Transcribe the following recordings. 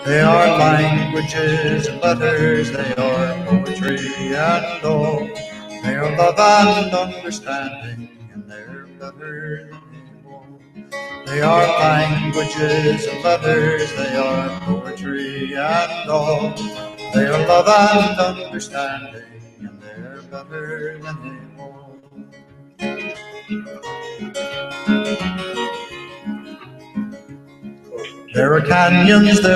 They are languages and letters, they are poetry and all. They are love and understanding, and they're better than all. They are languages and letters, they are poetry and all. They are love and understanding, and they're better than all. There are canyons, they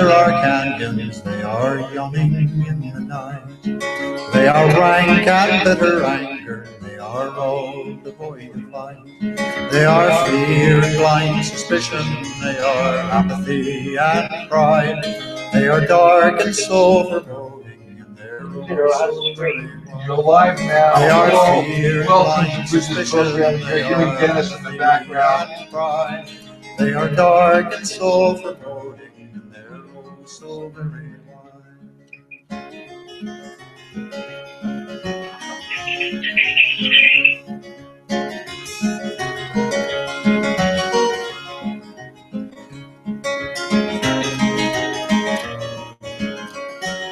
are yawning in the night. They are rank and bitter anger, they are all devoid of light. They are fear and blind suspicion, they are apathy and pride. They are dark and soul foreboding, and they're also very wide. You're live now. They are fear and Welcome blind to Bridges program. You're hearing Dennis in the background. They are dark and soul foreboding, and they're also very wide.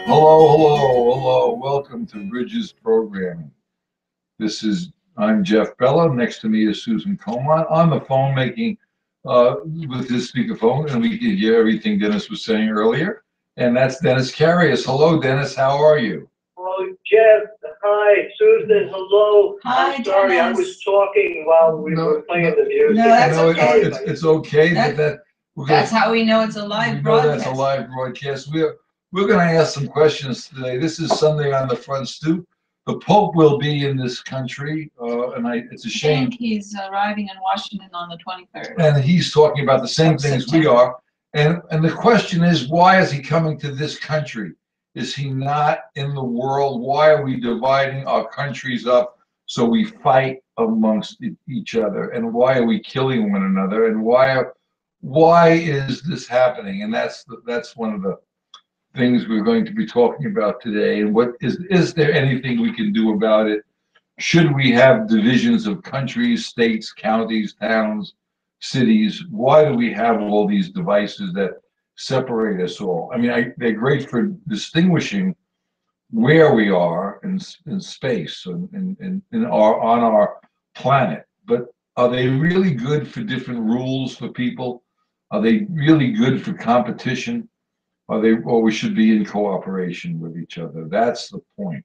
Hello. Welcome to Bridges programming. I'm Jeff Bella. Next to me is Susan Comont on the phone making with his speakerphone, and we can hear everything Dennis was saying earlier. And that's Dennis Carius. Hello, Dennis. How are you? Oh, Jeff. Hi, Susan. Hello. Hi, I'm sorry, Dennis. I was talking while we were playing the music. No, that's okay. It's okay. That's how we know it's a live broadcast. That's a live broadcast. We're going to ask some questions today. This is Sunday on the Front Stoop. The Pope will be in this country, and it's a shame. I think he's arriving in Washington on the 23rd. And he's talking about the same things we are. And the question is, why is he coming to this country? Is he not in the world? Why are we dividing our countries up so we fight amongst each other? And why are we killing one another? And why is this happening? And that's one of the things we're going to be talking about today. And what is there anything we can do about it? Should we have divisions of countries, states, counties, towns, cities? Why do we have all these devices that separate us all? I mean, they're great for distinguishing where we are in space and on our planet, but are they really good for different rules for people? Are they really good for competition? Or we should be in cooperation with each other? That's the point.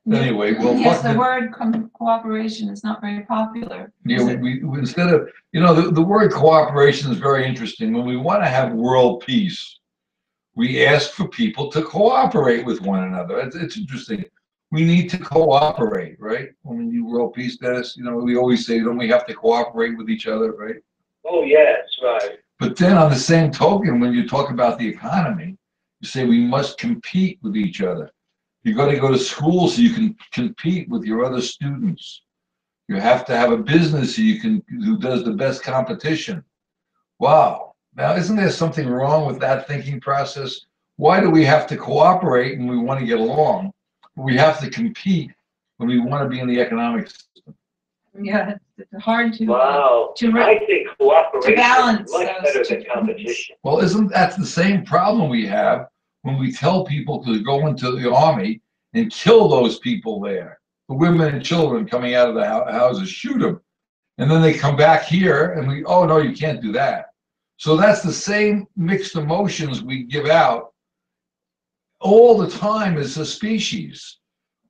Anyway, well, yes, the word cooperation is not very popular. Yeah, we instead of, the word cooperation is very interesting. When we want to have world peace, we ask for people to cooperate with one another. It's interesting. We need to cooperate, right? When we need world peace, Dennis, we always say, don't we have to cooperate with each other, right? Oh, yes, right. But then on the same token, when you talk about the economy, you say we must compete with each other. You got to go to school so you can compete with your other students. You have to have a business who does the best competition. Wow. Now, isn't there something wrong with that thinking process? Why do we have to cooperate when we want to get along? We have to compete when we want to be in the economic system. Yeah, it's hard to I think cooperation balance is much better than competition. Well, isn't that the same problem we have when we tell people to go into the army and kill those people there? The women and children coming out of the houses, shoot them. And then they come back here and oh no, you can't do that. So that's the same mixed emotions we give out all the time as a species.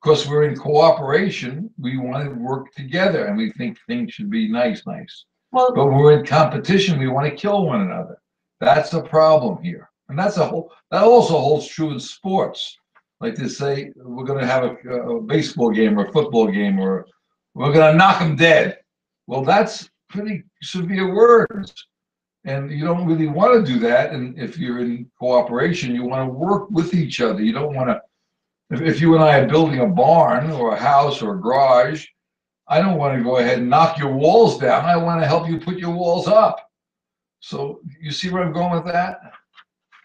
Because we're in cooperation, we want to work together, and we think things should be nice. Well, but when we're in competition, we want to kill one another. That's a problem here, and that also holds true in sports. Like they say, we're going to have a baseball game or a football game, or we're going to knock them dead. Well, that's pretty severe words, and you don't really want to do that. And if you're in cooperation, you want to work with each other. You don't want to. If you and I are building a barn or a house or a garage, I don't want to go ahead and knock your walls down. I want to help you put your walls up. So you see where I'm going with that?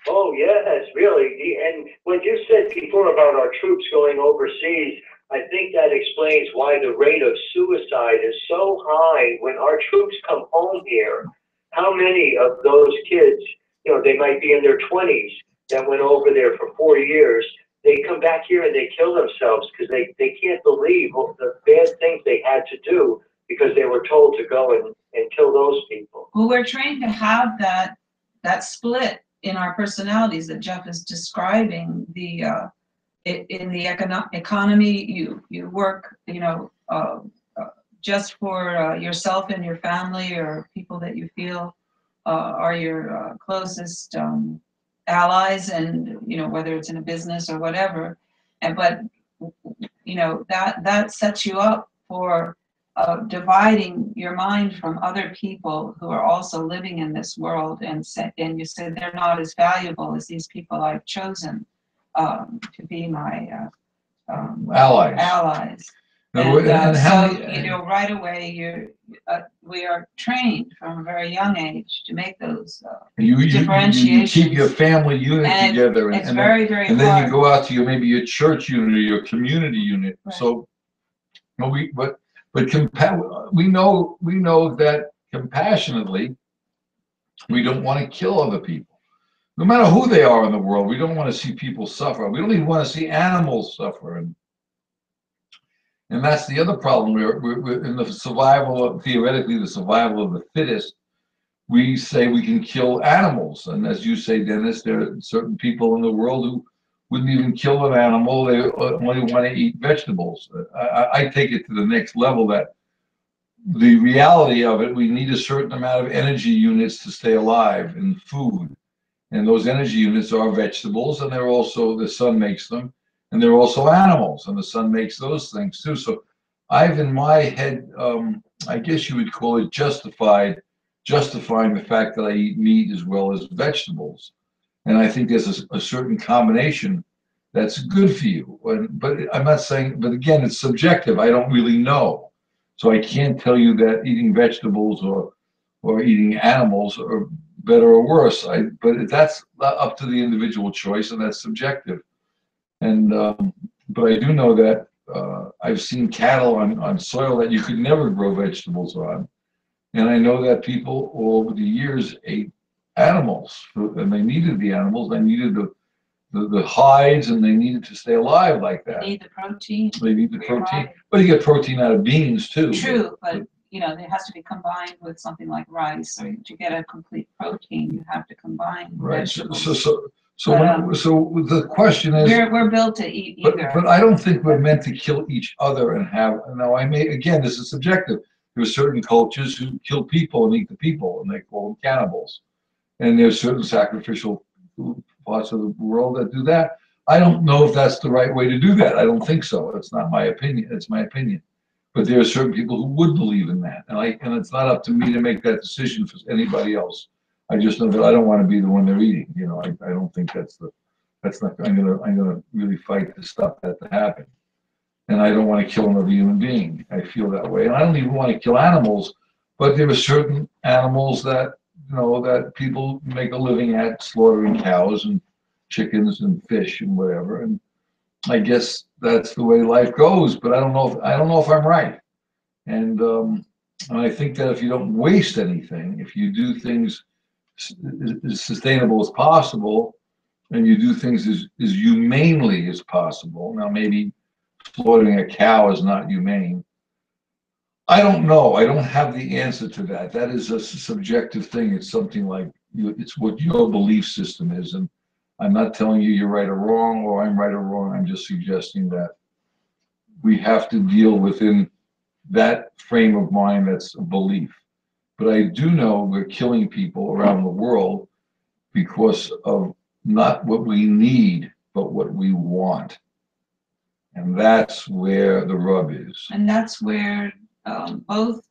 Oh, yes, really. And what you said before about our troops going overseas, I think that explains why the rate of suicide is so high when our troops come home here. how many of those kids, you know, they might be in their 20s that went over there for 4 years, they come back here and they kill themselves because they can't believe the bad things they had to do because they were told to go and kill those people. Well, we're trained to have that split in our personalities that Jeff is describing. In the economy, you work, you know, just for yourself and your family or people that you feel are your closest allies, and you know, whether it's in a business or whatever. But you know, that sets you up for dividing your mind from other people who are also living in this world, and you say they're not as valuable as these people I've chosen to be my allies. And so, you know, right away, we are trained from a very young age to make those differentiations. You keep your family unit together, it's very hard. And then you go out to maybe your church unit or your community unit. Right. So, we know that compassionately, we don't want to kill other people, no matter who they are in the world. We don't want to see people suffer. We don't even want to see animals suffer. And that's the other problem. We're in the survival, theoretically, the survival of the fittest. We say we can kill animals. And as you say, Dennis, there are certain people in the world who wouldn't even kill an animal. They only want to eat vegetables. I take it to the next level that the reality of it, we need a certain amount of energy units to stay alive in food. And those energy units are vegetables, and they're also, the sun makes them. And they're also animals, and the sun makes those things too. So I've in my head, I guess you would call it justifying the fact that I eat meat as well as vegetables. And I think there's a certain combination that's good for you. But I'm not saying, but again, it's subjective. I don't really know. So I can't tell you that eating vegetables or eating animals are better or worse. But that's up to the individual choice, and that's subjective. And but I do know that I've seen cattle on soil that you could never grow vegetables on, and I know that people over the years ate animals, and they needed the animals. They needed the hides, and they needed to stay alive like that. They need the protein. They need the protein, but you get protein out of beans too. True, but you know, it has to be combined with something like rice, or to get a complete protein, you have to combine vegetables. So the question is, we're built to eat either. But I don't think we're meant to kill each other and have. Now, again, this is subjective. There are certain cultures who kill people and eat the people, and they call them cannibals. And there's certain sacrificial parts of the world that do that. I don't know if that's the right way to do that. I don't think so. It's not my opinion. It's my opinion. But there are certain people who would believe in that, and it's not up to me to make that decision for anybody else. I just know that I don't want to be the one they're eating. You know, I don't think that's not. I'm gonna really fight to stop that to happen. And I don't want to kill another human being. I feel that way, and I don't even want to kill animals. But there are certain animals that that people make a living at, slaughtering cows and chickens and fish and whatever. And I guess that's the way life goes. But I don't know if I'm right. And I think that if you don't waste anything, if you do things as sustainable as possible, and you do things as humanely as possible. Now, maybe slaughtering a cow is not humane. I don't know. I don't have the answer to that. That is a subjective thing. It's something like it's what your belief system is, and I'm not telling you you're right or wrong, or I'm right or wrong. I'm just suggesting that we have to deal within that frame of mind that's a belief. But I do know we're killing people around the world because of not what we need, but what we want. And that's where the rub is. And that's where both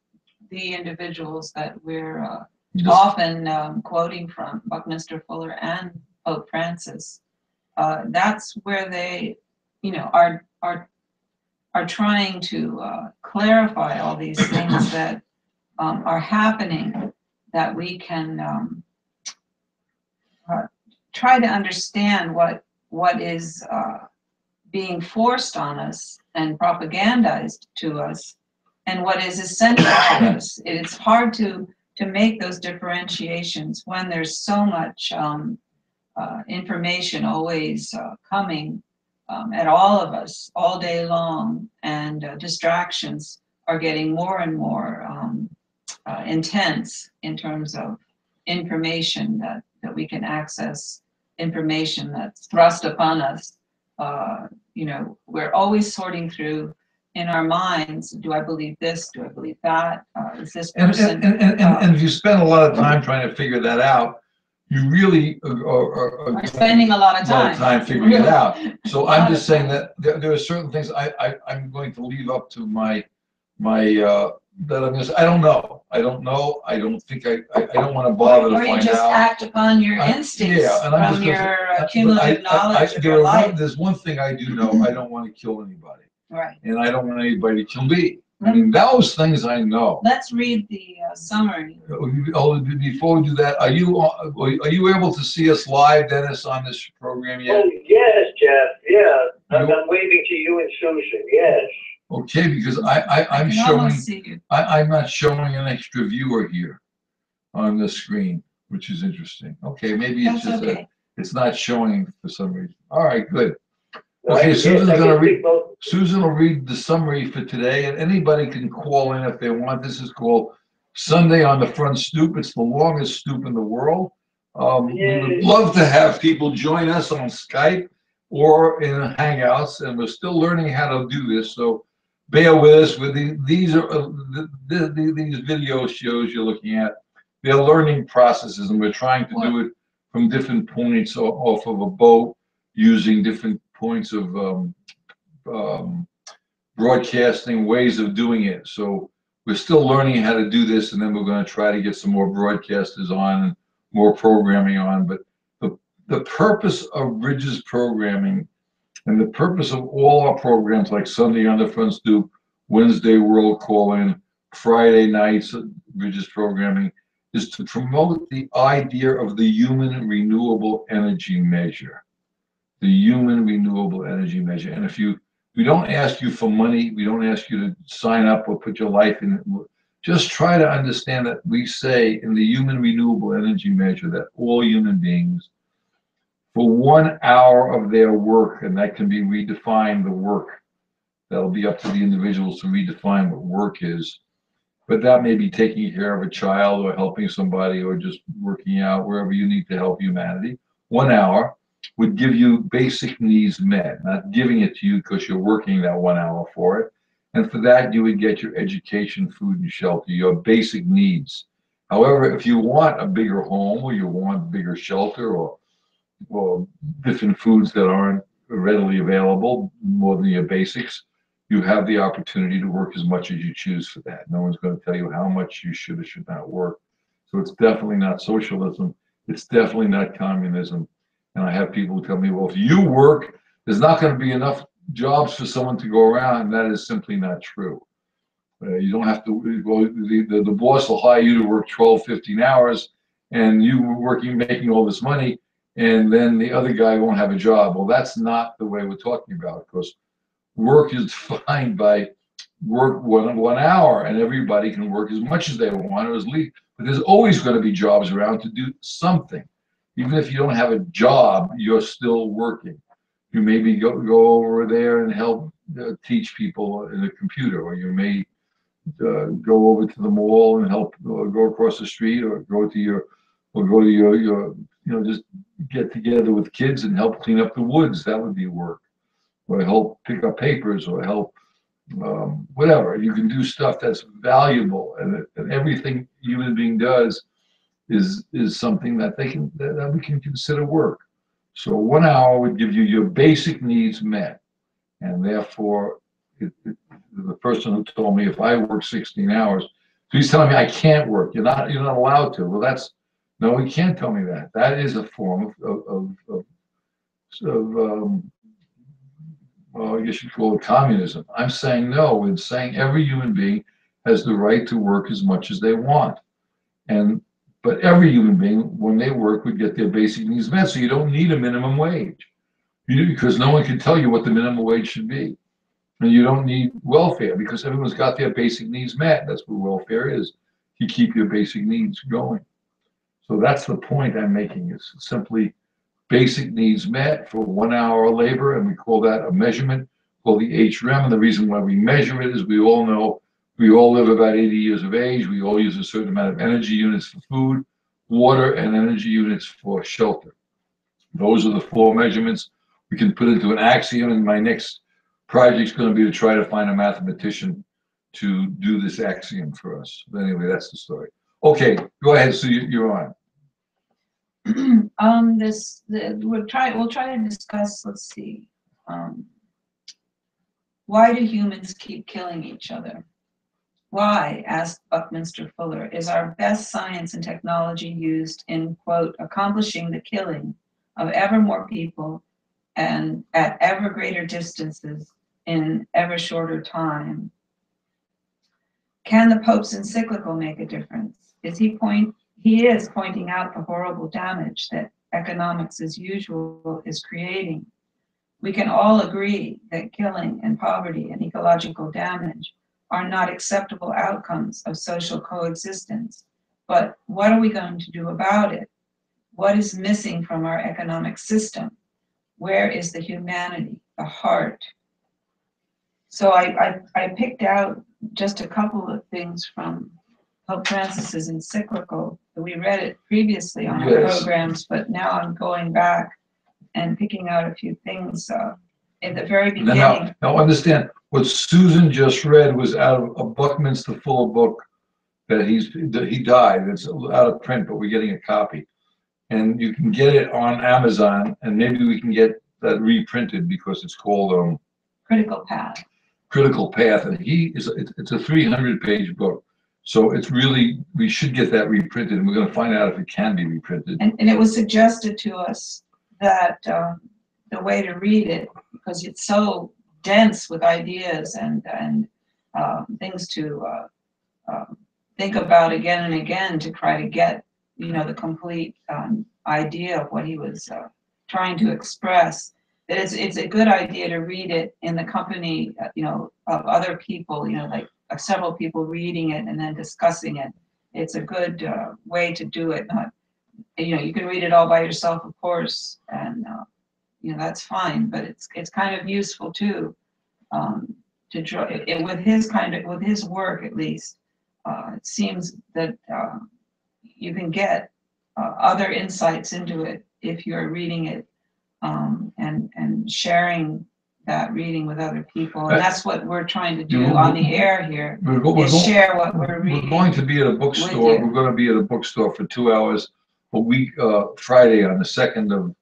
the individuals that we're often quoting from, Buckminster Fuller and Pope Francis, that's where they, are trying to clarify all these things that are happening, that we can try to understand what is being forced on us and propagandized to us, and what is essential to us. It's hard to to make those differentiations when there's so much information always coming at all of us all day long, and distractions are getting more and more intense in terms of information that we can access, information that's thrust upon us. We're always sorting through in our minds, do I believe this? Do I believe that? Is this person? And if you spend a lot of time trying to figure that out, you really are spending a lot of time figuring it out. So I'm just saying that there are certain things I'm going to leave up to my that I'm just, I don't know. I don't think I don't want to bother to find out. Or you just act upon your instincts from your cumulative knowledge of your life. There's one thing I do know, I don't want to kill anybody. Right. And I don't want anybody to kill me. I mean, those things I know. Let's read the summary. Oh, before we do that, are you able to see us live, Dennis, on this program yet? Oh, yes, Jeff. Yeah. I'm waving to you and Susan. Yes. Okay, because I'm showing, I'm not showing an extra viewer here on the screen, which is interesting. Okay, maybe it's just it's not showing for some reason. All right, good. Okay, Susan will read the summary for today, and anybody can call in if they want. This is called Sunday on the Front Stoop. It's the longest stoop in the world. We would love to have people join us on Skype or in Hangouts, and we're still learning how to do this, so bear with us. With these video shows you're looking at, they're learning processes, and we're trying to do it from different points off of a boat using different points of broadcasting ways of doing it. So we're still learning how to do this, and then we're going to try to get some more broadcasters on and more programming on. But the purpose of Bridges programming and the purpose of all our programs like Sunday on the Front Stoop, Wednesday World Call-In, Friday nights Bridges programming is to promote the idea of the human renewable energy measure. The human renewable energy measure. And if we don't ask you for money, we don't ask you to sign up or put your life in, just try to understand that we say in the human renewable energy measure that all human beings, for 1 hour of their work, and that can be redefined, the work, that'll be up to the individuals to redefine what work is, but that may be taking care of a child or helping somebody or just working out wherever you need to help humanity. 1 hour would give you basic needs met, not giving it to you because you're working that 1 hour for it. And for that, you would get your education, food, and shelter, your basic needs. However, if you want a bigger home or you want bigger shelter or different foods that aren't readily available, more than your basics, you have the opportunity to work as much as you choose for that. No one's going to tell you how much you should or should not work. So it's definitely not socialism. It's definitely not communism. And I have people who tell me, well, if you work, there's not going to be enough jobs for someone to go around. And that is simply not true. You don't have to, the boss will hire you to work 12, 15 hours, and you working, making all this money, and then the other guy won't have a job. Well, that's not the way we're talking about, because work is defined by work 1 hour, and everybody can work as much as they want or as least, but there's always going to be jobs around to do something. Even if you don't have a job, you're still working. You maybe go over there and help teach people in a computer, or you may go over to the mall and help go across the street, or go to your just get together with kids and help clean up the woods. That would be work. Or help pick up papers, or help whatever. You can do stuff that's valuable, and everything human being does is something that that we can consider work. So 1 hour would give you your basic needs met, and therefore the person who told me if I work 16 hours, so he's telling me I can't work. You're not allowed to. Well, no, he can't tell me that. That is a form of well, I guess you'd call it communism. I'm saying no. It's saying every human being has the right to work as much as they want, but every human being, when they work, would get their basic needs met. So you don't need a minimum wage, because no one can tell you what the minimum wage should be. And you don't need welfare, because everyone's got their basic needs met. That's what welfare is. to keep your basic needs going. So that's the point I'm making, is simply basic needs met for 1 hour of labor, and we call that a measurement called the HREM. And the reason why we measure it is we all know we all live about 80 years of age. We all use a certain amount of energy units for food, water, and energy units for shelter. Those are the 4 measurements we can put into an axiom, and my next project is going to be to try to find a mathematician to do this axiom for us. But anyway, that's the story. Okay, go ahead, Sue, you're on. We'll try to discuss, let's see, why do humans keep killing each other? Why, asked Buckminster Fuller, is our best science and technology used in, quote, accomplishing the killing of ever more people and at ever greater distances in ever shorter time? Can the Pope's encyclical make a difference? He is pointing out the horrible damage that economics as usual is creating. We can all agree that killing and poverty and ecological damage are not acceptable outcomes of social coexistence. But what are we going to do about it? What is missing from our economic system? Where is the humanity, the heart? So I picked out just a couple of things from Pope Francis's encyclical. We read it previously on our programs, but now I'm going back and picking out a few things in the very beginning. Now understand, what Susan just read was out of a Buckminster Fuller book that he died. It's out of print, but we're getting a copy. And you can get it on Amazon, and maybe we can get that reprinted because it's called Critical Path. Critical Path, and it's a 300-page book. So it's really, we should get that reprinted, and we're going to find out if it can be reprinted. And it was suggested to us that the way to read it, because it's so dense with ideas and things to think about again and again to try to get, the complete idea of what he was trying to express, that it's a good idea to read it in the company, of other people, like several people reading it and then discussing it. It's a good way to do it. Not, you can read it all by yourself, of course, and that's fine. But it's kind of useful too to draw it with his work at least. It seems that you can get other insights into it if you're reading it and sharing that reading with other people, and that's what we're trying to do on the air here. Share what we're reading. We're going to be at a bookstore. We're going to be at a bookstore for 2 hours a week, Friday on the 2nd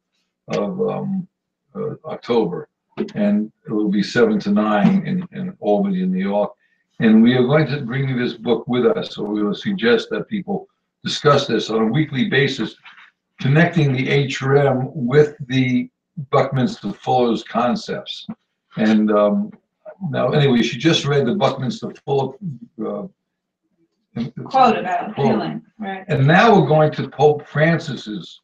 of October, and it will be 7 to 9 in Albany, New York. And we are going to bring you this book with us. So we're going to suggest that people discuss this on a weekly basis, connecting the HRM with the Buckminster Fuller's concepts. And now, anyway, she just read the Buckminster Fuller quote about killing, right? And now we're going to Pope Francis's.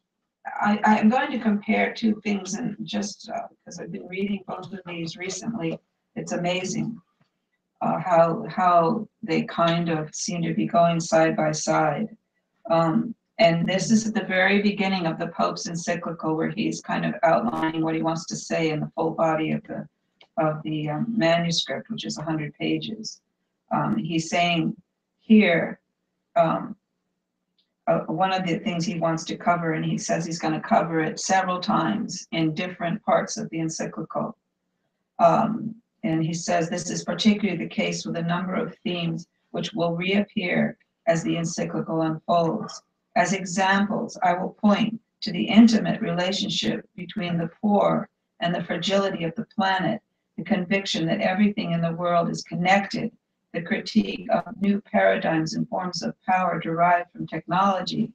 I'm going to compare 2 things, and just because I've been reading both of these recently, it's amazing how they kind of seem to be going side by side. And this is at the very beginning of the Pope's encyclical, where he's kind of outlining what he wants to say in the full body of the manuscript, which is 100 pages. He's saying here one of the things he wants to cover, and he says he's going to cover it several times in different parts of the encyclical. And he says this is particularly the case with a number of themes which will reappear as the encyclical unfolds. As examples, I will point to the intimate relationship between the poor and the fragility of the planet, the conviction that everything in the world is connected, the critique of new paradigms and forms of power derived from technology,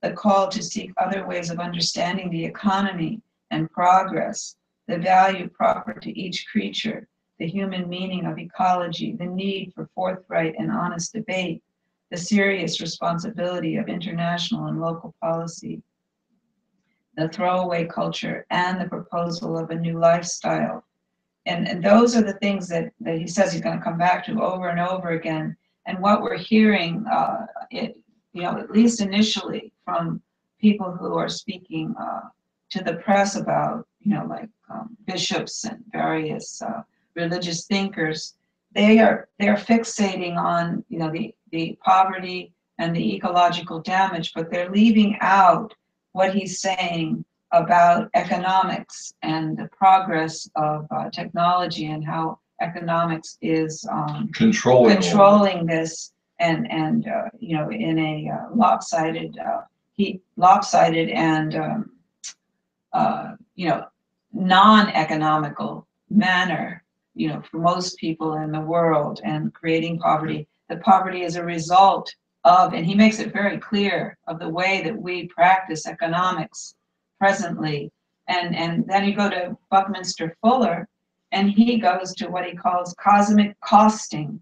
the call to seek other ways of understanding the economy and progress, the value proper to each creature, the human meaning of ecology, the need for forthright and honest debate, the serious responsibility of international and local policy, the throwaway culture, and the proposal of a new lifestyle. And those are the things that he says he's going to come back to over and over again. And what we're hearing, at least initially from people who are speaking to the press about, like bishops and various religious thinkers, they're fixating on, the poverty and the ecological damage, but they're leaving out what he's saying about economics and the progress of technology and how economics is controlling this and in a lopsided and non-economical manner, for most people in the world, and creating poverty. The poverty is a result of, and he makes it very clear, of the way that we practice economics presently. And then you go to Buckminster Fuller, and he goes to what he calls cosmic costing.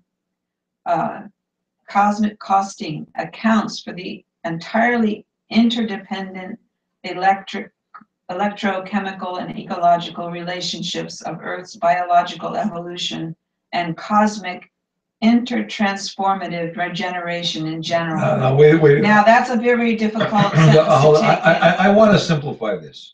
Cosmic costing accounts for the entirely interdependent electrochemical and ecological relationships of Earth's biological evolution and cosmic intertransformative regeneration in general. No, wait. Now that's a very difficult sentence to take in. I want to simplify this,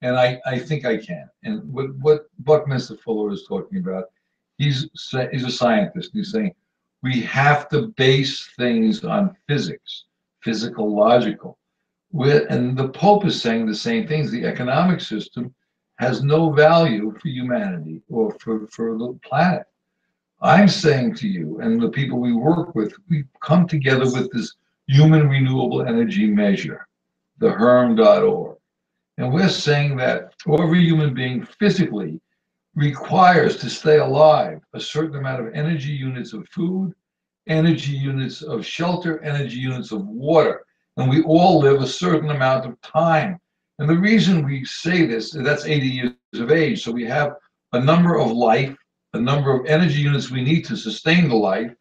and I think I can. And what Buckminster Fuller is talking about, he's a scientist. He's saying we have to base things on physics, physical, logical. And the Pope is saying the same things. The economic system has no value for humanity or for the planet. I'm saying to you and the people we work with, we come together with this human renewable energy measure, the HERM.org. And we're saying that every human being physically requires to stay alive a certain amount of energy units of food, energy units of shelter, energy units of water. And we all live a certain amount of time. And the reason we say this, that's 80 years of age. So we have a number of life, a number of energy units we need to sustain the life,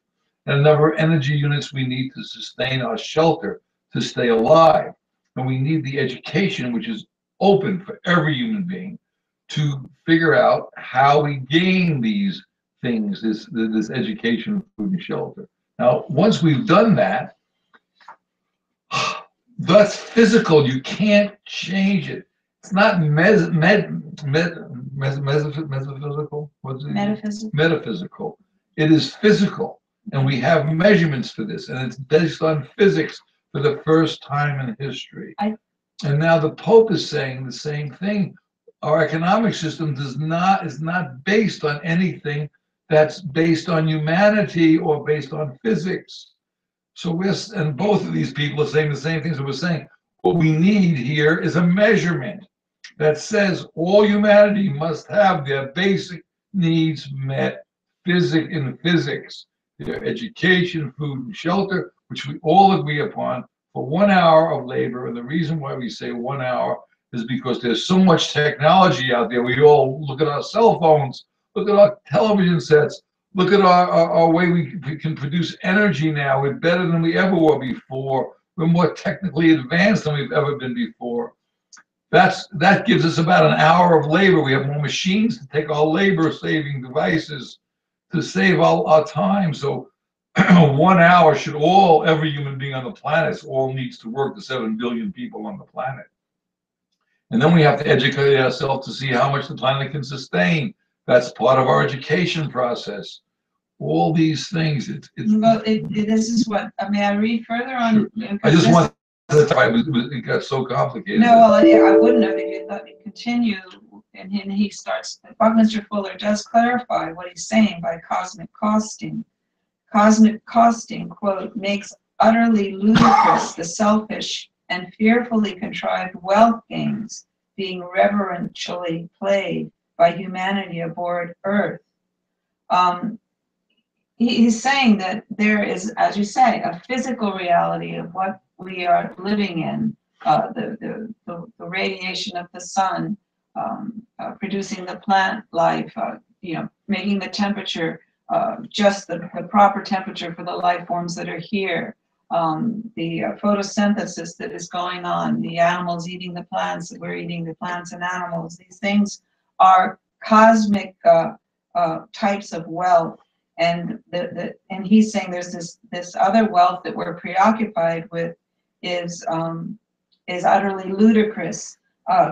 and a number of energy units we need to sustain our shelter to stay alive. And we need the education, which is open for every human being, to figure out how we gain these things, this education, food, and shelter. Now, once we've done that, that's physical. You can't change it. It's not metaphysical. What's it? Metaphysical. It is physical, and we have measurements for this, and it's based on physics for the first time in history. And now the Pope is saying the same thing. Our economic system is not based on anything that's based on humanity or based on physics. So and both of these people are saying the same things that we're saying. What we need here is a measurement that says all humanity must have their basic needs met in physics, their education, food, and shelter, which we all agree upon, for 1 hour of labor. And the reason why we say 1 hour is because there's so much technology out there. We all look at our cell phones, look at our television sets, look at our way we can produce energy now. We're better than we ever were before. We're more technically advanced than we've ever been before. That gives us about an hour of labor. We have more machines to take our labor-saving devices to save our time. So 1 hour should every human being on the planet all needs to work, the 7 billion people on the planet. And then we have to educate ourselves to see how much the planet can sustain. That's part of our education process. All these things. This is what, may I read further on? Sure. I just wanted to try, it got so complicated. No, well, I wouldn't have if you let me continue. And he starts, Buckminster Fuller does clarify what he's saying by cosmic costing. Cosmic costing, quote, makes utterly ludicrous the selfish and fearfully contrived wealth games being reverentially played by humanity aboard Earth. He's saying that there is, as you say, a physical reality of what we are living in, the radiation of the sun, producing the plant life, making the temperature just the proper temperature for the life forms that are here. The photosynthesis that is going on, the animals eating the plants, that we're eating the plants and animals. These things are cosmic types of wealth, And and he's saying there's this other wealth that we're preoccupied with is utterly ludicrous.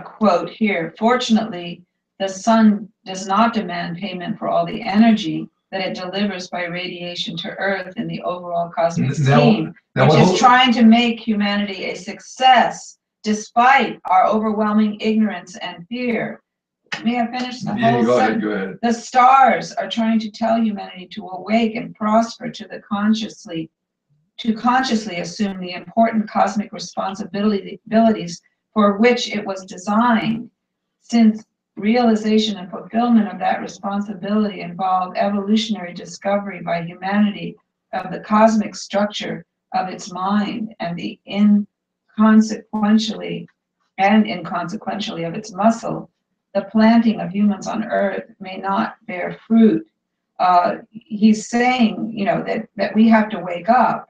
Quote here: fortunately, the sun does not demand payment for all the energy that it delivers by radiation to Earth in the overall cosmic scheme, which is trying to make humanity a success despite our overwhelming ignorance and fear. May I finish the whole sentence? Go ahead. The stars are trying to tell humanity to awake and prosper to consciously assume the important cosmic responsibilities for which it was designed, since realization and fulfillment of that responsibility involve evolutionary discovery by humanity of the cosmic structure of its mind and the inconsequentially of its muscle. The planting of humans on Earth may not bear fruit. He's saying, that we have to wake up.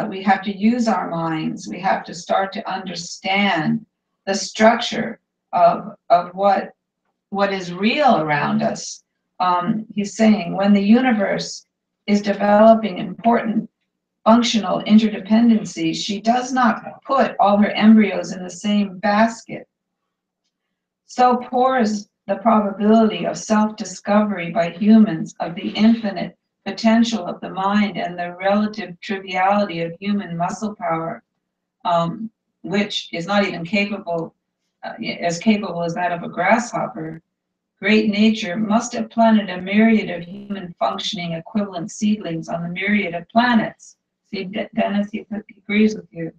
We have to use our minds. We have to start to understand the structure of what is real around us. He's saying when the universe is developing important functional interdependency, she does not put all her embryos in the same basket. So poor is the probability of self-discovery by humans of the infinite potential of the mind and the relative triviality of human muscle power, which is not even as capable as that of a grasshopper. Great nature must have planted a myriad of human functioning equivalent seedlings on the myriad of planets. See, Dennis, he agrees with you.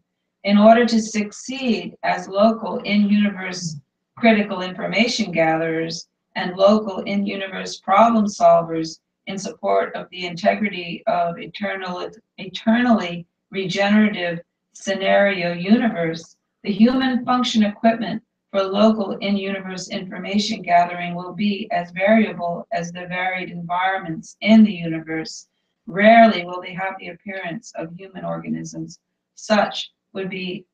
In order to succeed as local in-universe critical information gatherers and local in-universe problem solvers in support of the integrity of eternally regenerative scenario universe, the human function equipment for local in-universe information gathering will be as variable as the varied environments in the universe. Rarely will they have the appearance of human organisms. Such would be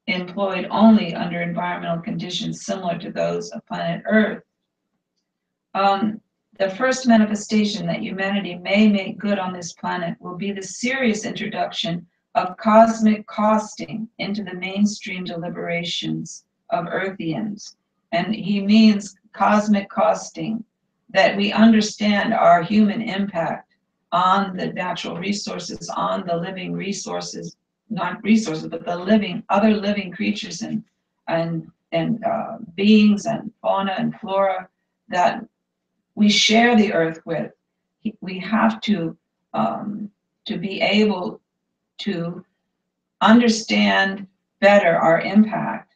employed only under environmental conditions similar to those of planet Earth. The first manifestation that humanity may make good on this planet will be the serious introduction of cosmic costing into the mainstream deliberations of Earthians. And he means cosmic costing, that we understand our human impact on the natural resources, on the living resources, not resources, but the other living creatures and beings and fauna and flora that we share the earth with. We have to be able to understand better our impact.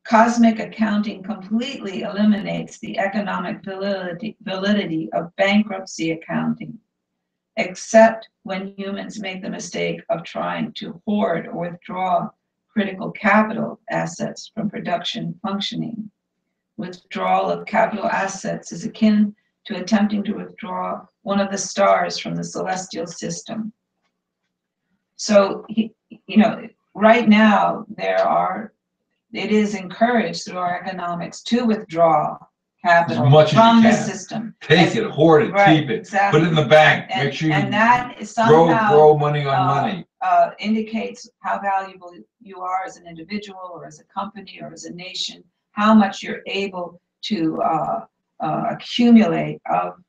Cosmic accounting completely eliminates the economic validity of bankruptcy accounting, except when humans make the mistake of trying to hoard or withdraw critical capital assets from production functioning. Withdrawal of capital assets is akin to attempting to withdraw one of the stars from the celestial system. So, right now it is encouraged through our economics to withdraw capital as much from the as you can. system. Take it, hoard it, right, keep it, exactly. put it in the bank. And, make sure you and that somehow grow money on money. Indicates how valuable you are as an individual or as a company or as a nation, how much you're able to accumulate of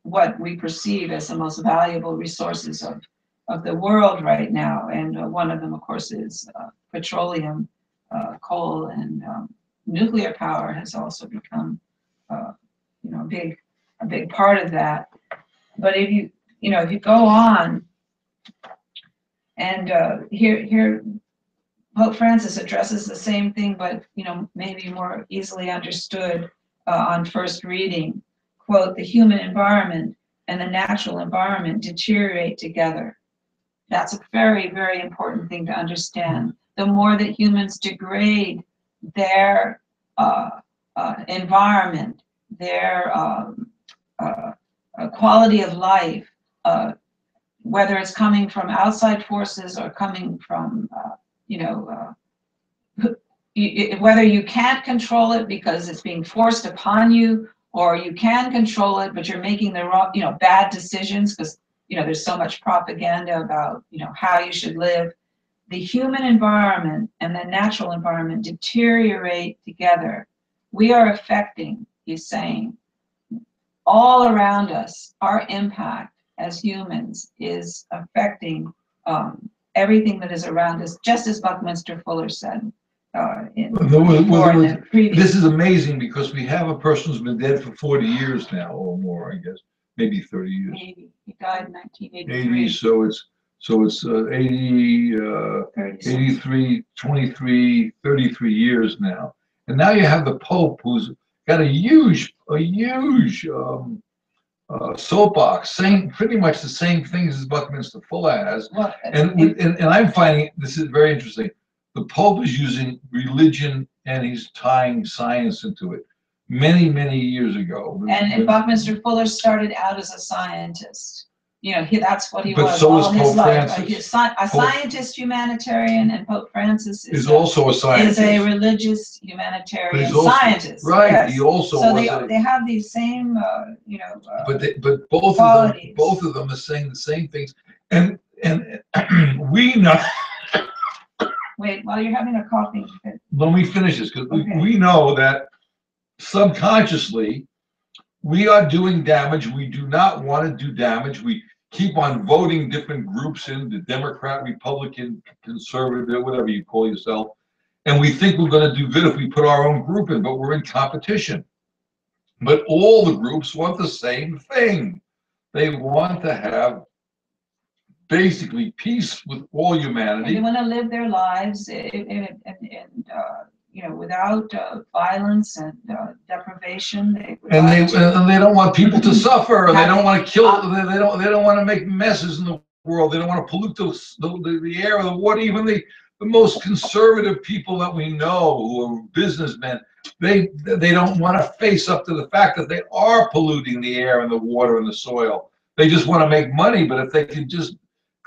what we perceive as the most valuable resources of the world right now. And one of them, of course, is petroleum, coal, and nuclear power has also become a big part of that. But if you go on, and here Pope Francis addresses the same thing, but maybe more easily understood on first reading. Quote, the human environment and the natural environment deteriorate together. That's a very, very important thing to understand. The more that humans degrade their environment, their quality of life, whether it's coming from outside forces or coming from, whether you can't control it because it's being forced upon you, or you can control it, but you're making the wrong, bad decisions because, there's so much propaganda about, how you should live. The human environment and the natural environment deteriorate together. We are affecting, he's saying, all around us. Our impact as humans is affecting everything that is around us, just as Buckminster Fuller said. This is amazing because we have a person who's been dead for 40 years now or more, I guess, maybe 30 years. Maybe. He died in 1983. 80, so it's 80, 83, 23, 33 years now. And now you have the Pope who's got a huge soapbox saying pretty much the same things as Buckminster Fuller has. Well, and I'm finding this is very interesting. The Pope is using religion and he's tying science into it many years ago. And Buckminster Fuller started out as a scientist. That's what he but was so all is his Pope life. Francis. Scientist, humanitarian, and Pope Francis is also a scientist. Is a religious humanitarian also, scientist. Right. Yes. He also so was they have these same but both qualities. both of them are saying the same things. And we know. Wait, while you're having a coughing fit. Let me finish this, because Okay. we know that subconsciously we are doing damage. We do not want to do damage. We keep on voting different groups in, the Democrat, Republican, conservative, whatever you call yourself. And we think we're going to do good if we put our own group in, but we're in competition. But all the groups want the same thing. They want to have basically peace with all humanity. And they want to live their lives without violence and deprivation. They don't want people to suffer. And they don't want to kill. They don't want to make messes in the world. They don't want to pollute the air or the water. Even the most conservative people that we know, who are businessmen, they don't want to face up to the fact that they are polluting the air and the water and the soil. They just want to make money. But if they can just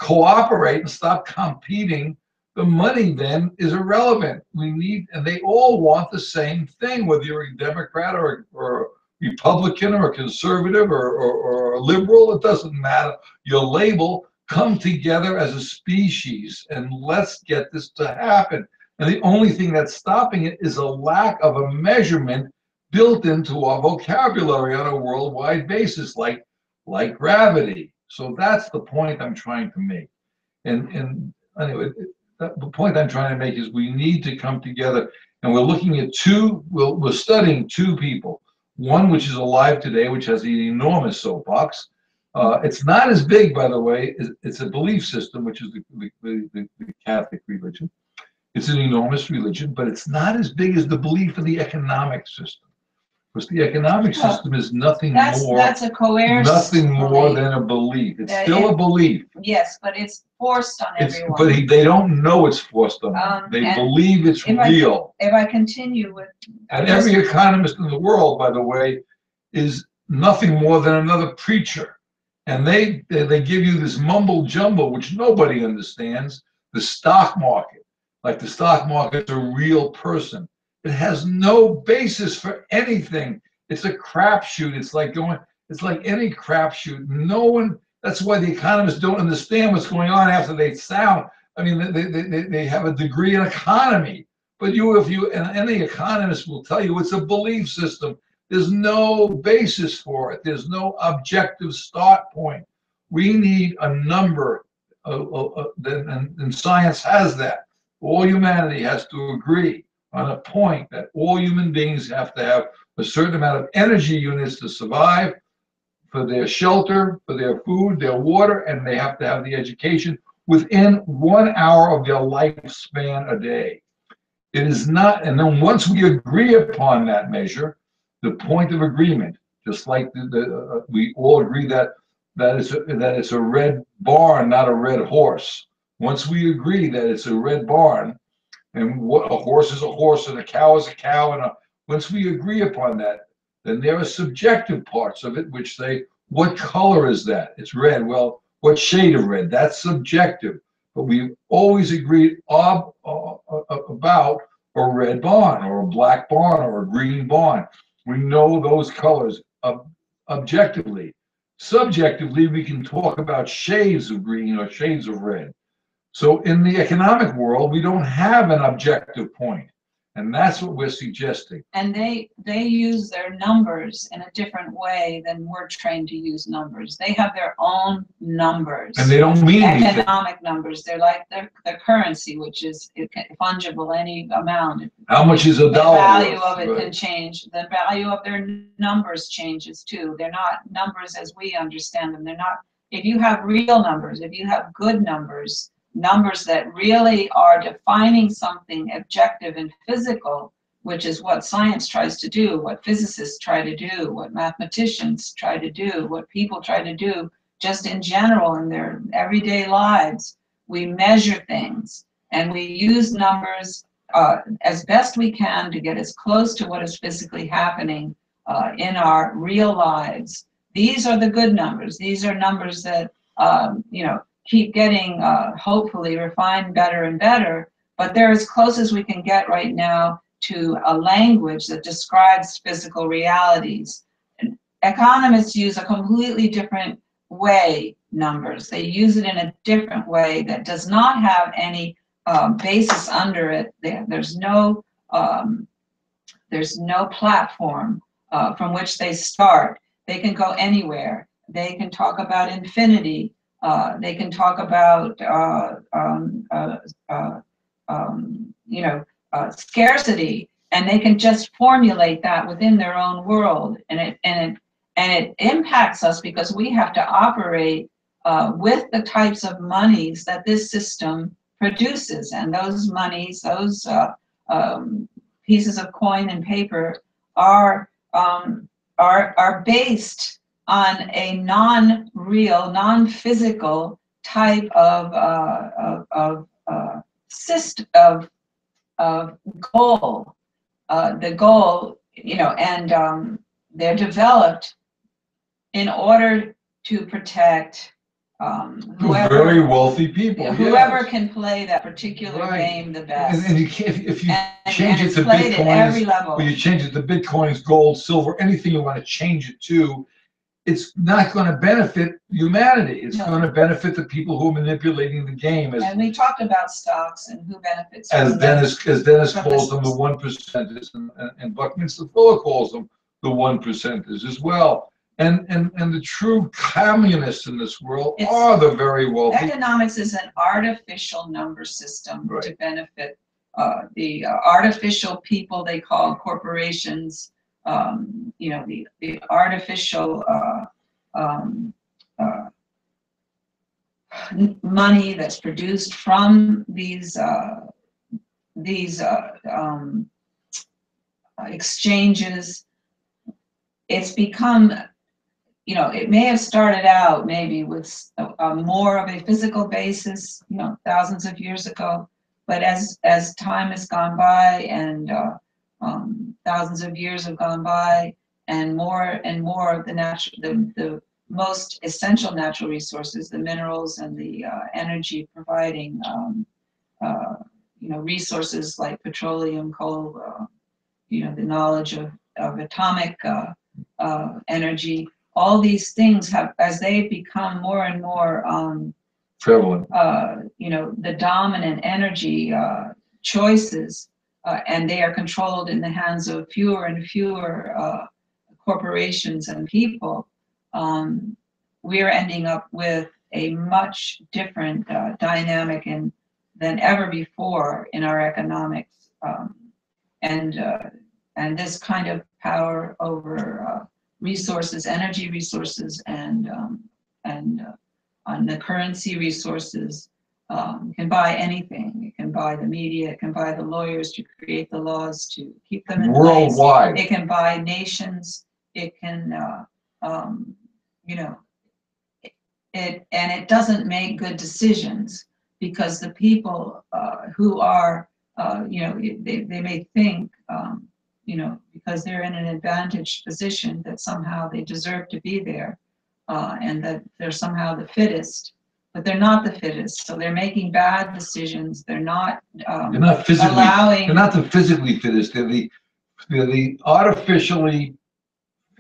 cooperate and stop competing, the money then is irrelevant. And they all want the same thing, whether you're a Democrat or a Republican or a conservative or a liberal, it doesn't matter. Your label, come together as a species and let's get this to happen. And the only thing that's stopping it is a lack of a measurement built into our vocabulary on a worldwide basis, like gravity. So that's the point I'm trying to make. And anyway, the point I'm trying to make is we need to come together, and we're looking at we're studying two people. One which is alive today, which has an enormous soapbox. It's not as big, by the way. It's a belief system, which is the Catholic religion. It's an enormous religion, but it's not as big as the belief in the economic system. Because the economic system is nothing more. That's a coerced nothing more than a belief. It's still a belief. Yes, but it's forced on everyone. But they don't know it's forced on them. They believe it's real. If I continue with. And every economist in the world, by the way, is nothing more than another preacher. And they give you this mumble jumble, which nobody understands. The stock market, like the stock market's a real person. It has no basis for anything. It's a crapshoot. It's like any crapshoot. No one. That's why the economists don't understand what's going on after they sound. I mean, they have a degree in economy, but any economist will tell you it's a belief system. There's no basis for it. There's no objective start point. We need a number, and science has that. All humanity has to agree on a point that all human beings have to have a certain amount of energy units to survive, for their shelter, for their food, their water, and they have to have the education within 1 hour of their lifespan a day. It is not, and then once we agree upon that measure, the point of agreement, just like we all agree that it's a red barn, not a red horse. Once we agree that it's a red barn, and what a horse is a horse and a cow is a cow, and once we agree upon that, then there are subjective parts of it which say, what color is that? It's red. Well, what shade of red? That's subjective. But we've always agreed about a red barn or a black barn or a green barn. We know those colors objectively. Subjectively, we can talk about shades of green or shades of red. So in the economic world, we don't have an objective point. And that's what we're suggesting. And they use their numbers in a different way than we're trained to use numbers. They have their own numbers. And they don't mean anything. Economic numbers. They're like the currency, which is fungible, any amount. How much is a dollar? The value of it Right. can change. The value of their numbers changes too. They're not numbers as we understand them. They're not, if you have real numbers, if you have good numbers, numbers that really are defining something objective and physical, which is what science tries to do, what physicists try to do, what mathematicians try to do, what people try to do just in general in their everyday lives. We measure things and we use numbers as best we can to get as close to what is physically happening in our real lives. These are the good numbers. These are numbers that, keep getting hopefully refined better and better, but they're as close as we can get right now to a language that describes physical realities. And economists use a completely different way numbers. They use it in a different way that does not have any basis under it. There's no platform from which they start. They can go anywhere. They can talk about infinity. They can talk about scarcity, and they can just formulate that within their own world, and it impacts us because we have to operate with the types of monies that this system produces, and those monies, those pieces of coin and paper, are based on a non-real, non-physical type of system of goal. The goal, and they're developed in order to protect whoever, very wealthy people. Whoever yes. can play that particular Right. game the best. And you can't, if you change and it to played at every bitcoins, level. or you change it to bitcoins, gold, silver, anything you want to change it to, it's not going to benefit humanity. It's going to benefit the people who are manipulating the game. And we talked about stocks and who benefits. As Dennis calls them, the 1%ers, and Buckminster Fuller calls them the 1%ers as well. And the true communists in this world are the very wealthy. Economics is an artificial number system Right. to benefit the artificial people they call corporations. The artificial money that's produced from these exchanges. It's become, it may have started out maybe with more of a physical basis, thousands of years ago, but as time has gone by and thousands of years have gone by, and more of the most essential natural resources, the minerals and the energy providing, resources like petroleum, coal, the knowledge of atomic energy. All these things have, as they become more and more prevalent, the dominant energy choices, and they are controlled in the hands of fewer and fewer corporations and people, we're ending up with a much different dynamic than ever before in our economics, and this kind of power over resources, energy resources, and on the currency resources, can buy anything. It can buy the media. It can buy the lawyers to create the laws to keep them in worldwide. place. It can buy nations. It can, it doesn't make good decisions because the people who are, they may think, because they're in an advantaged position that somehow they deserve to be there, and that they're somehow the fittest, but they're not the fittest. So they're making bad decisions. They're not physically allowing. They're not the physically fittest. They're the the artificially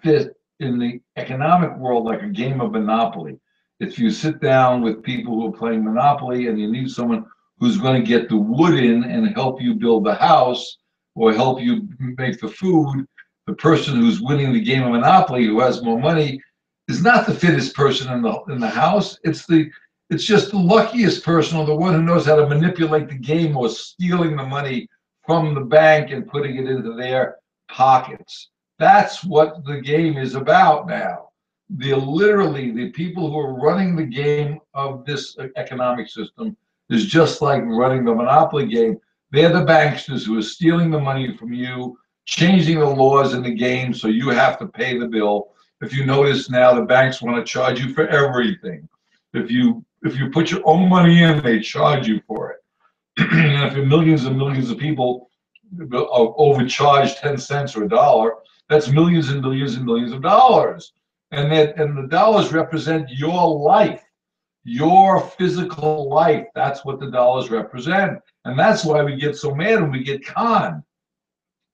fit in the economic world like a game of Monopoly. If you sit down with people who are playing Monopoly and you need someone who's going to get the wood in and help you build the house or help you make the food, the person who's winning the game of Monopoly, who has more money, is not the fittest person in the house. It's just the luckiest person, or the one who knows how to manipulate the game, or stealing the money from the bank and putting it into their pockets. That's what the game is about now. Literally, the people who are running the game of this economic system is just like running the Monopoly game. They're the banksters who are stealing the money from you, changing the laws in the game so you have to pay the bill. If you notice now, the banks want to charge you for everything. If you put your own money in, they charge you for it. And if millions and millions of people are overcharged 10 cents or a dollar, that's millions and millions and millions of dollars. And the dollars represent your life, your physical life. That's what the dollars represent. And that's why we get so mad when we get conned,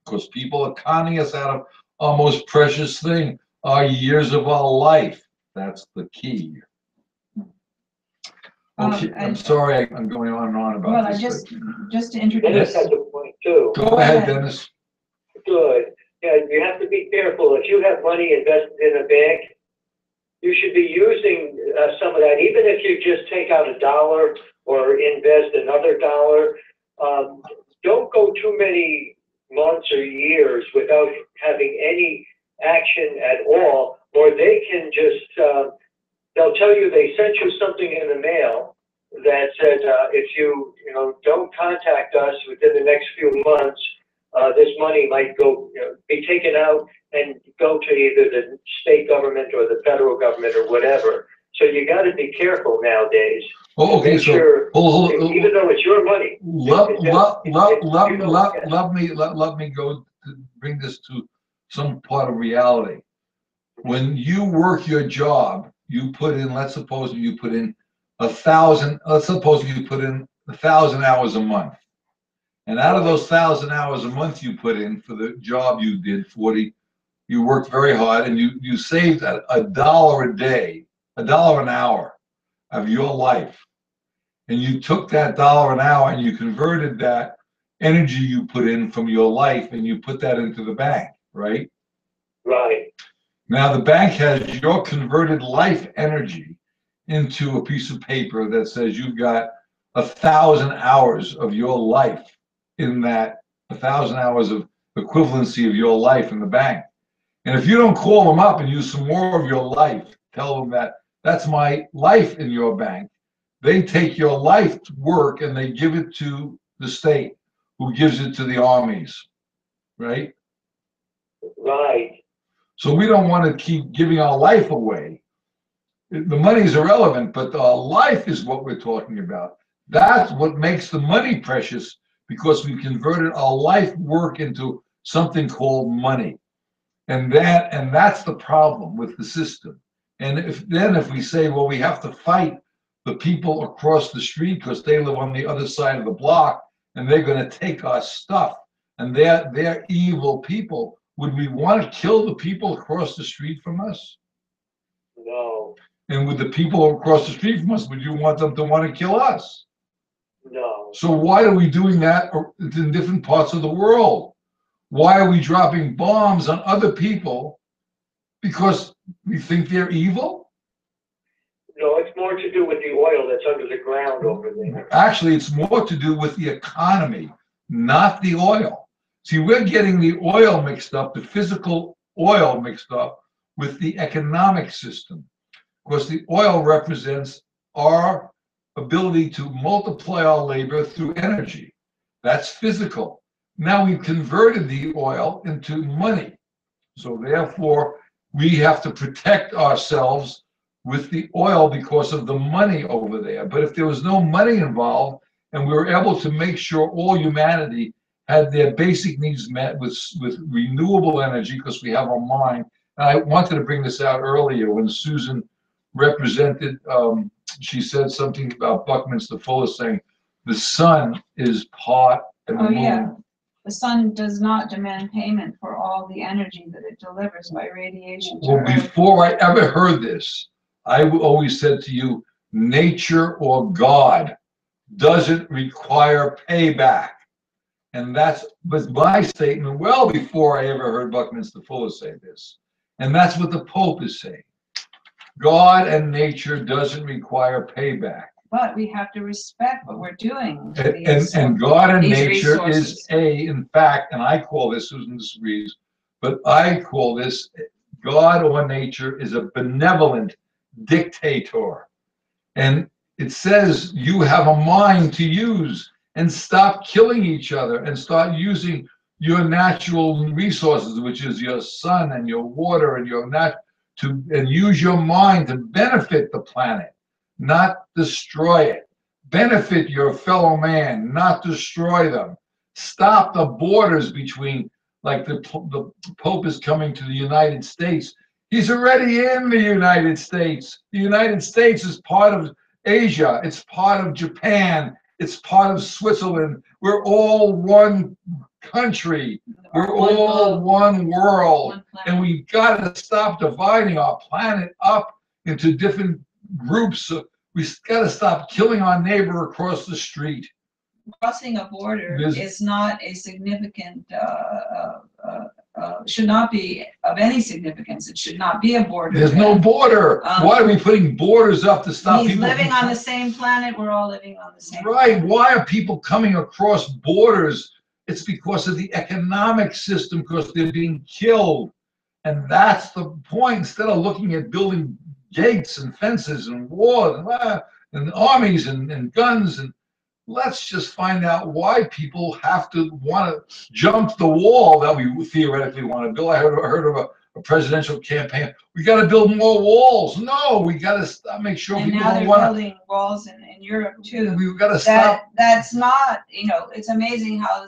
because people are conning us out of our most precious thing, our years of our life. That's the key. Okay, I'm sorry, I'm going on and on about well, this. Just to introduce. Dennis has a point too. Go ahead, Dennis. Good. Yeah, you have to be careful. If you have money invested in a bank, you should be using some of that. Even if you just take out $1 or invest another $1, don't go too many months or years without having any action at all, or they can just, they'll tell you they sent you something in the mail that said, if you don't contact us within the next few months, this money might go, be taken out and go to either the state government or the federal government or whatever. So you got to be careful nowadays. Oh, okay, so even though it's your money. Let me go to bring this to some part of reality. When you work your job, you put in, let's suppose you put in 1,000 hours a month. And out of those 1,000 hours a month you put in for the job you did, 40, you worked very hard, and you saved $1 a day, $1 an hour of your life. And you took that $1 an hour and you converted that energy you put in from your life and you put that into the bank, right? Right. Now the bank has your converted life energy into a piece of paper that says you've got 1,000 hours of your life in that, 1,000 hours of equivalency of your life in the bank. And if you don't call them up and use some more of your life, tell them that that's my life in your bank, they take your life work and they give it to the state, who gives it to the armies, right? Right. So we don't want to keep giving our life away. The money is irrelevant, but our life is what we're talking about. That's what makes the money precious, because we converted our life work into something called money. And that's the problem with the system. And if we say, well, we have to fight the people across the street because they live on the other side of the block and they're going to take our stuff and they're evil people, would we want to kill the people across the street from us? No. And with the people across the street from us, would you want them to want to kill us? No. So why are we doing that in different parts of the world? Why are we dropping bombs on other people? Because we think they're evil? No, it's more to do with the oil that's under the ground over there. Actually, it's more to do with the economy, not the oil. See, we're getting the oil mixed up, the physical oil mixed up with the economic system. Because the oil represents our ability to multiply our labor through energy. That's physical. Now we've converted the oil into money. So therefore, we have to protect ourselves with the oil because of the money over there. But if there was no money involved and we were able to make sure all humanity had their basic needs met with renewable energy, because we have our mind. And I wanted to bring this out earlier when Susan represented, she said something about Buckminster Fuller saying the sun is part and the moon. Yeah. the sun does not demand payment for all the energy that it delivers by radiation to Well, Earth. before I ever heard this, I always said to you, nature or God doesn't require payback. And that was my statement well before I ever heard Buckminster Fuller say this. And that's what the Pope is saying. God and nature doesn't require payback. But we have to respect what we're doing to And God and these nature resources. in fact, and I call this, Susan disagrees, but I call this, God or nature is a benevolent dictator. And it says you have a mind to use, and stop killing each other and start using your natural resources, which is your sun and your water and and use your mind to benefit the planet, not destroy it. Benefit your fellow man, not destroy them. Stop the borders between, like the Pope is coming to the United States. He's already in the United States. The United States is part of Asia. It's part of Japan. It's part of Switzerland. We're all one country. We're all one world. And we got to stop dividing our planet up into different groups. We got to stop killing our neighbor across the street. Crossing a border is not a significant, should not be of any significance. It should not be a border. There's no border. Why are we putting borders up to stop people? He's living on the same planet. We're all living on the same planet. Why are people coming across borders? It's because of the economic system, because they're being killed. And that's the point. Instead of looking at building gates and fences and walls and armies and guns, and let's just find out why people have to want to jump the wall that we theoretically want to build. I heard of a presidential campaign. We got to build more walls. No, we got to make sure people don't want to. And now they're building walls in Europe too. We've got to stop. That's not, it's amazing how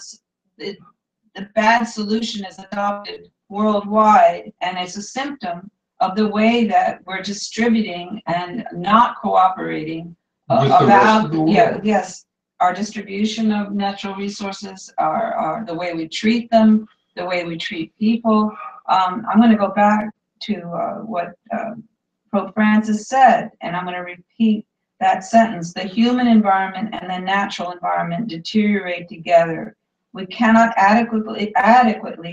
the bad solution is adopted worldwide, and it's a symptom of the way that we're distributing and not cooperating about, yes, our distribution of natural resources, our the way we treat them, the way we treat people. I'm going to go back to what Pope Francis said, and I'm going to repeat that sentence. The human environment and the natural environment deteriorate together. We cannot adequately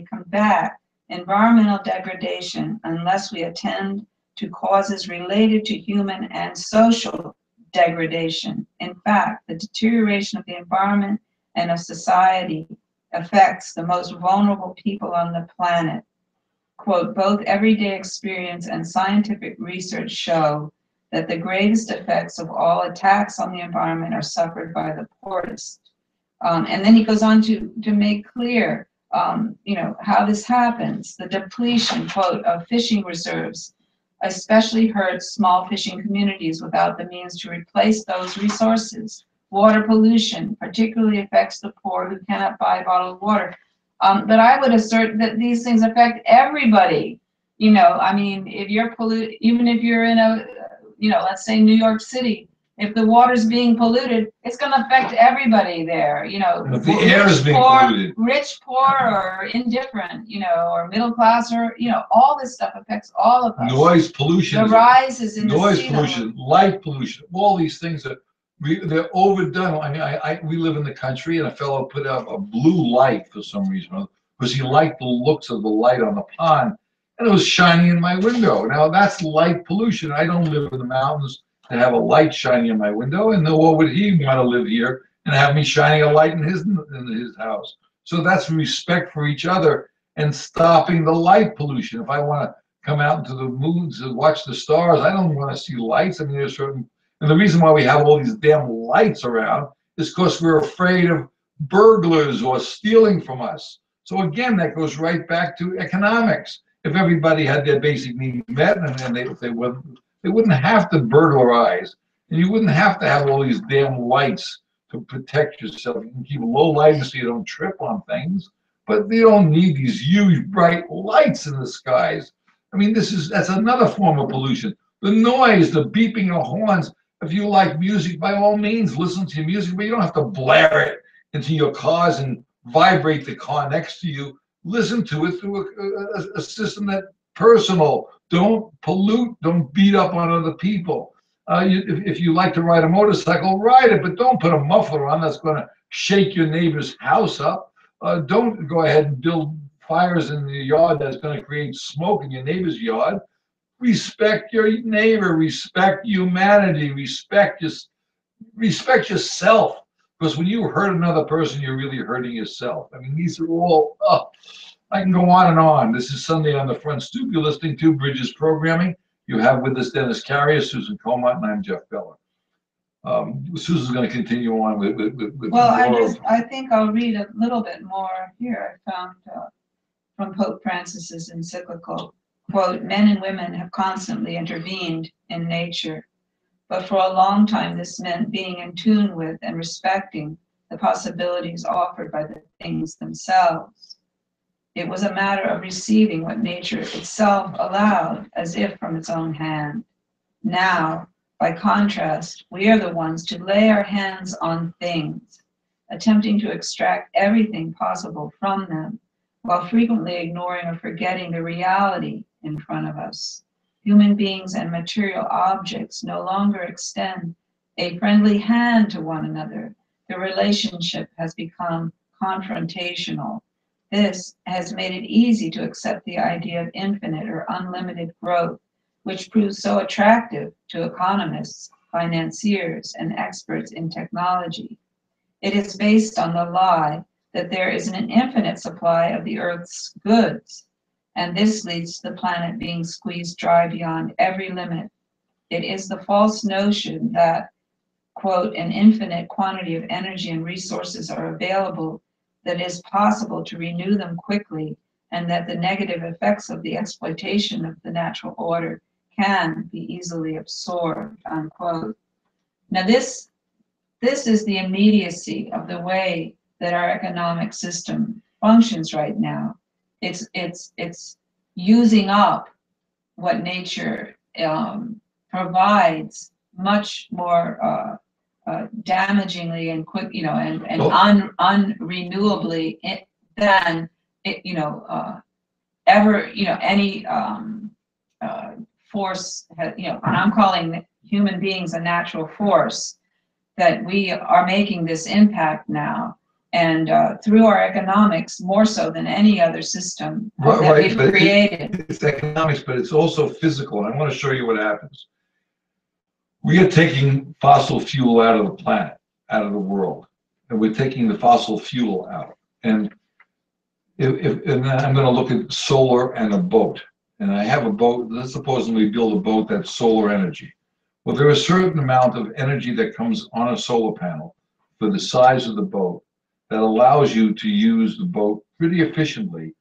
combat environmental degradation unless we attend to causes related to human and social degradation. In fact, the deterioration of the environment and of society affects the most vulnerable people on the planet. Quote, both everyday experience and scientific research show that the greatest effects of all attacks on the environment are suffered by the poorest. And then he goes on to make clear, how this happens. The depletion, quote, of fishing reserves especially hurts small fishing communities without the means to replace those resources. Water pollution particularly affects the poor who cannot buy bottled water. But I would assert that these things affect everybody. If you're even if you're in a, let's say New York City, if the water's being polluted, it's going to affect everybody there. If the air is being polluted, rich, poor, or indifferent, or middle class, or all this stuff affects all of us. Noise pollution. The rises in noise pollution, light pollution, all these things they're overdone. We live in the country, and a fellow put out a blue light for some reason because he liked the looks of the light on the pond, and it was shining in my window. Now that's light pollution. I don't live in the mountains to have a light shining in my window, and nor would he want to live here and have me shining a light in his house. So that's respect for each other and stopping the light pollution. If I want to come out into the moons and watch the stars, I don't want to see lights. There's certain, and the reason why we have all these damn lights around is because we're afraid of burglars or stealing from us. So again, that goes right back to economics. If everybody had their basic needs met, and they wouldn't have to burglarize, and you wouldn't have to have all these damn lights to protect yourself. You can keep low lighting so you don't trip on things, but you don't need these huge bright lights in the skies. That's another form of pollution. The noise, the beeping of horns. If you like music, by all means, listen to your music, but you don't have to blare it into your cars and vibrate the car next to you. Listen to it through a system that personal. Don't pollute. Don't beat up on other people. If you like to ride a motorcycle, ride it, but don't put a muffler on that's going to shake your neighbor's house up. Don't go ahead and build fires in your yard that's going to create smoke in your neighbor's yard. Respect your neighbor. Respect humanity. Respect yourself. Because when you hurt another person, you're really hurting yourself. I mean, these are all, I can go on and on. This is Sunday on the Front Stoop. You're listening to Bridges Programming. You have with us Dennis Carrier, Susan Comott, and I'm Jeff Beller. Susan's going to continue on with well, more I think I'll read a little bit more here. I found from Pope Francis's encyclical, quote, "Men and women have constantly intervened in nature, but for a long time this meant being in tune with and respecting the possibilities offered by the things themselves. It was a matter of receiving what nature itself allowed as if from its own hand. Now, by contrast, we are the ones to lay our hands on things, attempting to extract everything possible from them, while frequently ignoring or forgetting the reality in front of us. Human beings and material objects no longer extend a friendly hand to one another. The relationship has become confrontational. This has made it easy to accept the idea of infinite or unlimited growth, which proves so attractive to economists, financiers, and experts in technology. It is based on the lie that there is an infinite supply of the Earth's goods, and this leads to the planet being squeezed dry beyond every limit. It is the false notion that, quote, an infinite quantity of energy and resources are available, that it is possible to renew them quickly, and that the negative effects of the exploitation of the natural order can be easily absorbed, unquote. Now this is the immediacy of the way that our economic system functions right now. It's using up what nature provides much more damagingly and quick, and unrenewably than ever, any force, and I'm calling human beings a natural force, that we are making this impact now, and through our economics more so than any other system that we've created. It's economics, but it's also physical, and I want to show you what happens. We are taking fossil fuel out of the planet, out of the world, and we're taking the fossil fuel out. And and then I'm going to look at solar and a boat. And I have a boat. Let's suppose we build a boat that's solar energy. Well, there is a certain amount of energy that comes on a solar panel for the size of the boat that allows you to use the boat pretty efficiently.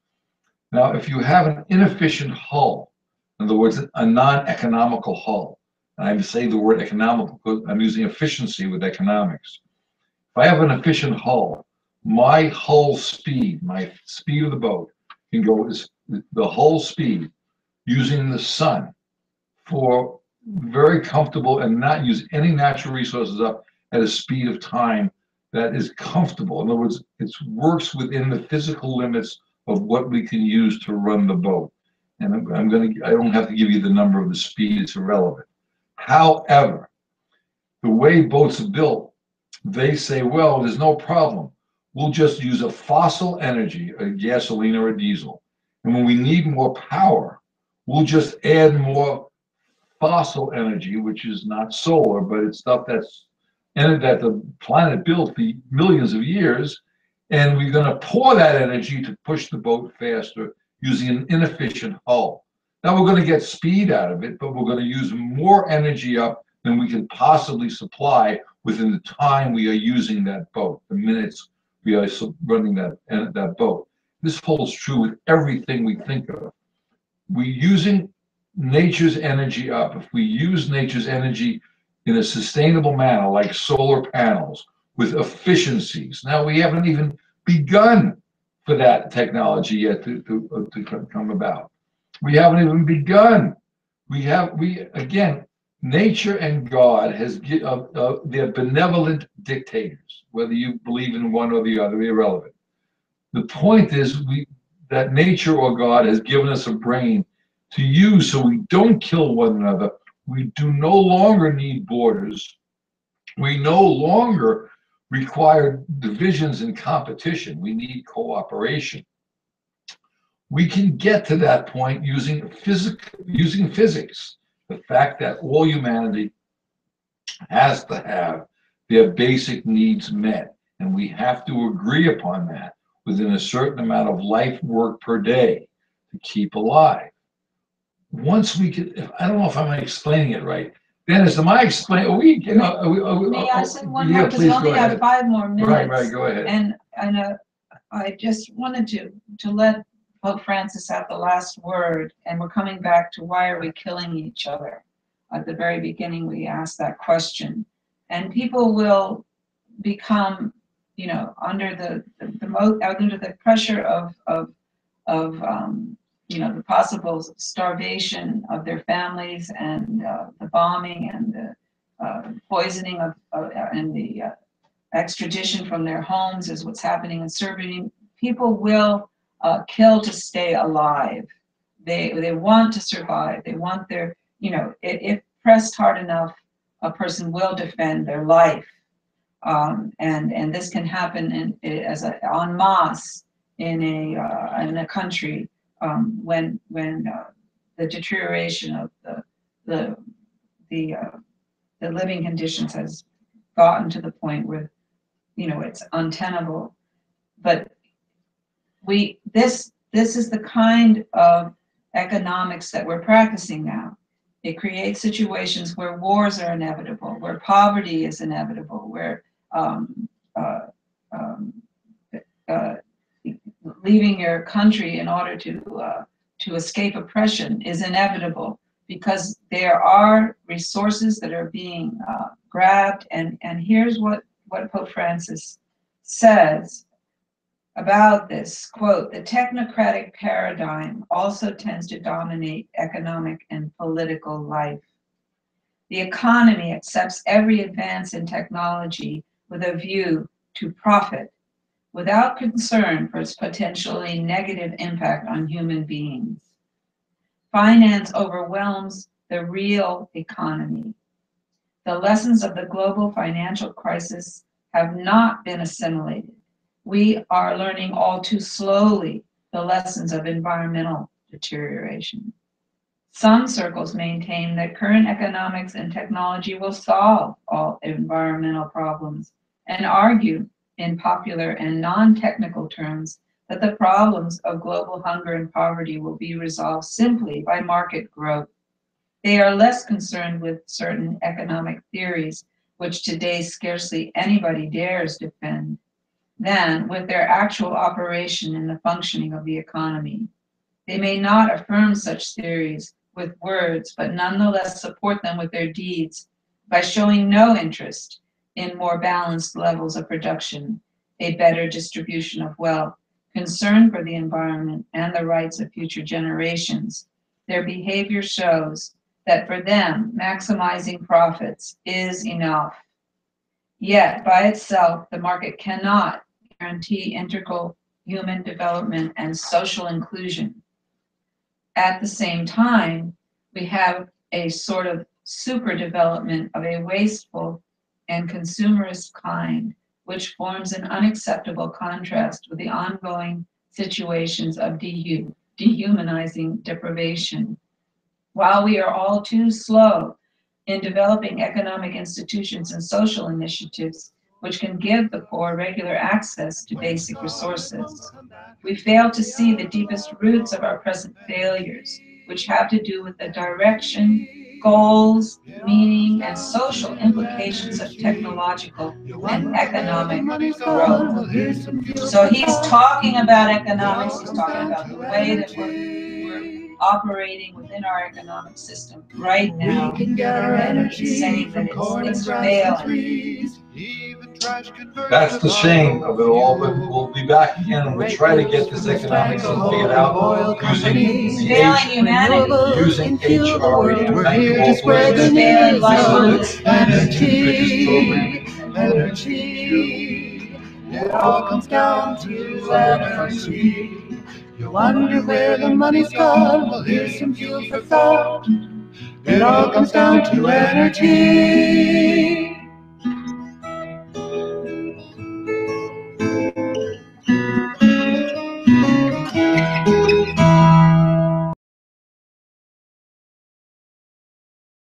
Now, if you have an inefficient hull, in other words, a non-economical hull, and I say the word economical because I'm using efficiency with economics. If I have an efficient hull, my hull speed, my speed of the boat, can go as the hull speed using the sun for very comfortable and not use any natural resources up at a speed of time that is comfortable. In other words, it works within the physical limits of what we can use to run the boat. And I don't have to give you the number of the speed, it's irrelevant. However, the way boats are built, they say, well, there's no problem. We'll just use a fossil energy, a gasoline or a diesel. And when we need more power, we'll just add more fossil energy, which is not solar, but it's stuff that the planet built for millions of years. And we're going to pour that energy to push the boat faster using an inefficient hull. Now we're going to get speed out of it, but we're going to use more energy up than we can possibly supply within the time we are using that boat, the minutes we are running that boat. This holds true with everything we think of. We're using nature's energy up. If we use nature's energy in a sustainable manner, like solar panels, with efficiencies. Now we haven't even begun for that technology yet to come about. We haven't even begun. Again, nature and God they're benevolent dictators, whether you believe in one or the other, irrelevant. The point is that nature or God has given us a brain to use so we don't kill one another. We do no longer need borders. We no longer require divisions and competition. We need cooperation. We can get to that point using physics. The fact that all humanity has to have their basic needs met, and we have to agree upon that within a certain amount of life work per day to keep alive. Once we can, I don't know if I'm explaining it right. Dennis, am I explaining? Are we, May I say one more? Because we only have 5 more minutes. Right, go ahead. And I just wanted to let Pope Francis have the last word, and we're coming back to why are we killing each other? At the very beginning, we asked that question, and people will become, under the pressure of the possible starvation of their families, and the bombing, and the poisoning and the extradition from their homes is what's happening in Serbia. People will kill to stay alive. They want to survive. They want their, if pressed hard enough, a person will defend their life. And this can happen en masse in a country when the deterioration of the living conditions has gotten to the point where it's untenable. But this is the kind of economics that we're practicing now. It creates situations where wars are inevitable, where poverty is inevitable, where leaving your country in order to escape oppression is inevitable, because there are resources that are being grabbed. And here's what Pope Francis says about this, quote, "The technocratic paradigm also tends to dominate economic and political life. The economy accepts every advance in technology with a view to profit, without concern for its potentially negative impact on human beings. Finance overwhelms the real economy. The lessons of the global financial crisis have not been assimilated. We are learning all too slowly the lessons of environmental deterioration. Some circles maintain that current economics and technology will solve all environmental problems, and argue in popular and non-technical terms that the problems of global hunger and poverty will be resolved simply by market growth. They are less concerned with certain economic theories, which today scarcely anybody dares defend, than with their actual operation in the functioning of the economy. They may not affirm such theories with words, but nonetheless support them with their deeds by showing no interest in more balanced levels of production, a better distribution of wealth, concern for the environment and the rights of future generations. Their behavior shows that for them, maximizing profits is enough. Yet, by itself, the market cannot guarantee integral human development and social inclusion. At the same time, we have a sort of super development of a wasteful and consumerist kind, which forms an unacceptable contrast with the ongoing situations of dehumanizing deprivation. While we are all too slow in developing economic institutions and social initiatives which can give the poor regular access to basic resources, we fail to see the deepest roots of our present failures, which have to do with the direction, goals, meaning, and social implications of technological and economic growth. So he's talking about economics, he's talking about the way that we're operating within our economic system right now, and he's saying that it's failing. That's the shame of it all, but we'll be back again and we'll try to get this economics thing figured out using HRE. Thank you all for listening. This is the biggest program. It all comes down to energy. You wonder where the money's gone? Well, here's some fuel for thought. It all comes down to energy.